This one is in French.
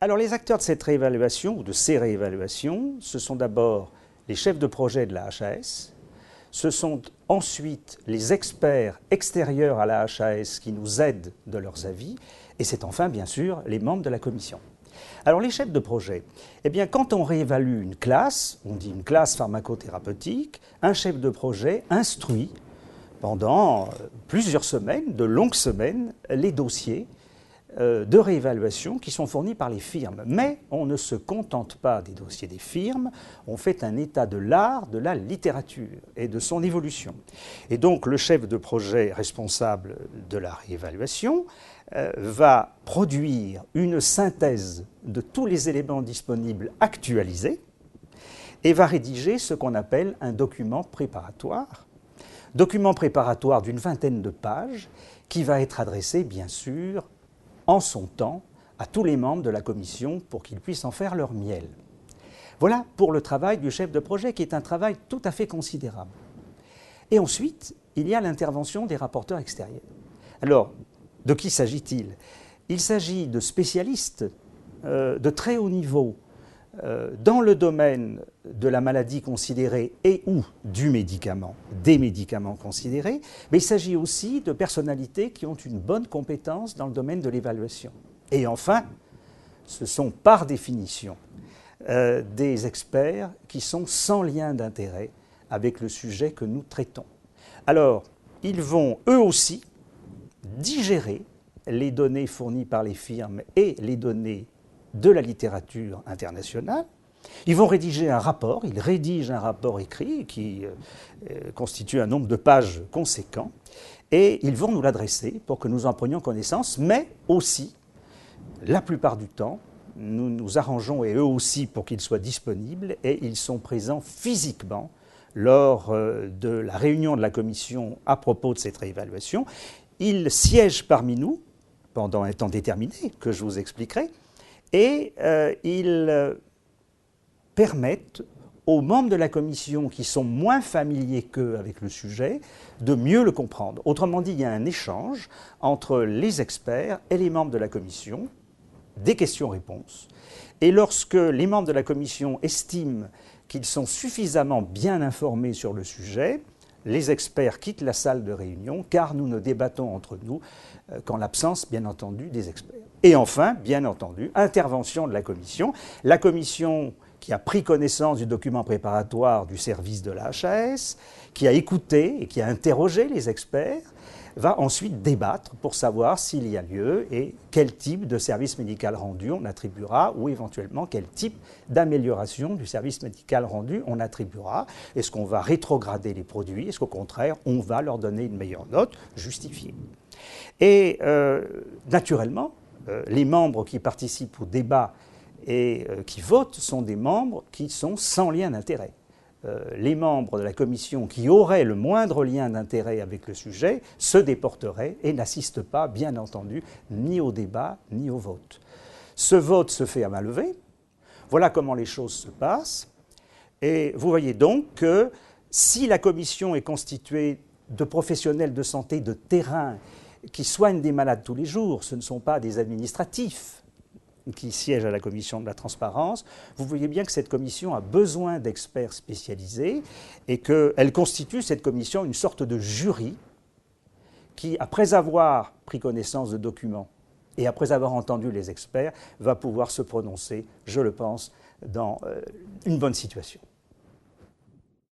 Alors les acteurs de cette réévaluation, ou de ces réévaluations, ce sont d'abord les chefs de projet de la HAS, ce sont ensuite les experts extérieurs à la HAS qui nous aident de leurs avis, et c'est enfin bien sûr les membres de la commission. Alors les chefs de projet, eh bien quand on réévalue une classe, on dit une classe pharmacothérapeutique, un chef de projet instruit pendant plusieurs semaines, de longues semaines, les dossiers de réévaluation qui sont fournis par les firmes. Mais on ne se contente pas des dossiers des firmes, on fait un état de l'art, de la littérature et de son évolution. Et donc le chef de projet responsable de la réévaluation va produire une synthèse de tous les éléments disponibles actualisés et va rédiger ce qu'on appelle un document préparatoire. Document préparatoire d'une vingtaine de pages qui va être adressé, bien sûr, en son temps, à tous les membres de la commission pour qu'ils puissent en faire leur miel. Voilà pour le travail du chef de projet qui est un travail tout à fait considérable. Et ensuite, il y a l'intervention des rapporteurs extérieurs. Alors, de qui s'agit-il? Il s'agit de spécialistes de très haut niveau dans le domaine de la maladie considérée et ou du médicament, des médicaments considérés, mais il s'agit aussi de personnalités qui ont une bonne compétence dans le domaine de l'évaluation. Et enfin, ce sont par définition des experts qui sont sans lien d'intérêt avec le sujet que nous traitons. Alors, ils vont eux aussi digérer les données fournies par les firmes et les données de la littérature internationale. Ils vont rédiger un rapport, ils rédigent un rapport écrit qui constitue un nombre de pages conséquent, et ils vont nous l'adresser pour que nous en prenions connaissance, mais aussi, la plupart du temps, nous nous arrangeons, et eux aussi, pour qu'ils soient disponibles, et ils sont présents physiquement lors de la réunion de la commission à propos de cette réévaluation. Ils siègent parmi nous pendant un temps déterminé, que je vous expliquerai, et ils permettent aux membres de la commission qui sont moins familiers qu'eux avec le sujet de mieux le comprendre. Autrement dit, il y a un échange entre les experts et les membres de la commission, des questions-réponses. Et lorsque les membres de la commission estiment qu'ils sont suffisamment bien informés sur le sujet, les experts quittent la salle de réunion, car nous ne débattons entre nous qu'en l'absence, bien entendu, des experts. Et enfin, bien entendu, intervention de la commission. La commission qui a pris connaissance du document préparatoire du service de la HAS, qui a écouté et qui a interrogé les experts, va ensuite débattre pour savoir s'il y a lieu et quel type de service médical rendu on attribuera ou éventuellement quel type d'amélioration du service médical rendu on attribuera. Est-ce qu'on va rétrograder les produits? Est-ce qu'au contraire, on va leur donner une meilleure note justifiée? Et naturellement, les membres qui participent au débat et qui votent sont des membres qui sont sans lien d'intérêt. Les membres de la commission qui auraient le moindre lien d'intérêt avec le sujet se déporteraient et n'assistent pas, bien entendu, ni au débat ni au vote. Ce vote se fait à main levée. Voilà comment les choses se passent. Et vous voyez donc que si la commission est constituée de professionnels de santé de terrain qui soignent des malades tous les jours, ce ne sont pas des administratifs qui siègent à la commission de la transparence, vous voyez bien que cette commission a besoin d'experts spécialisés et qu'elle constitue, cette commission, une sorte de jury qui, après avoir pris connaissance de documents et après avoir entendu les experts, va pouvoir se prononcer, je le pense, dans une bonne situation.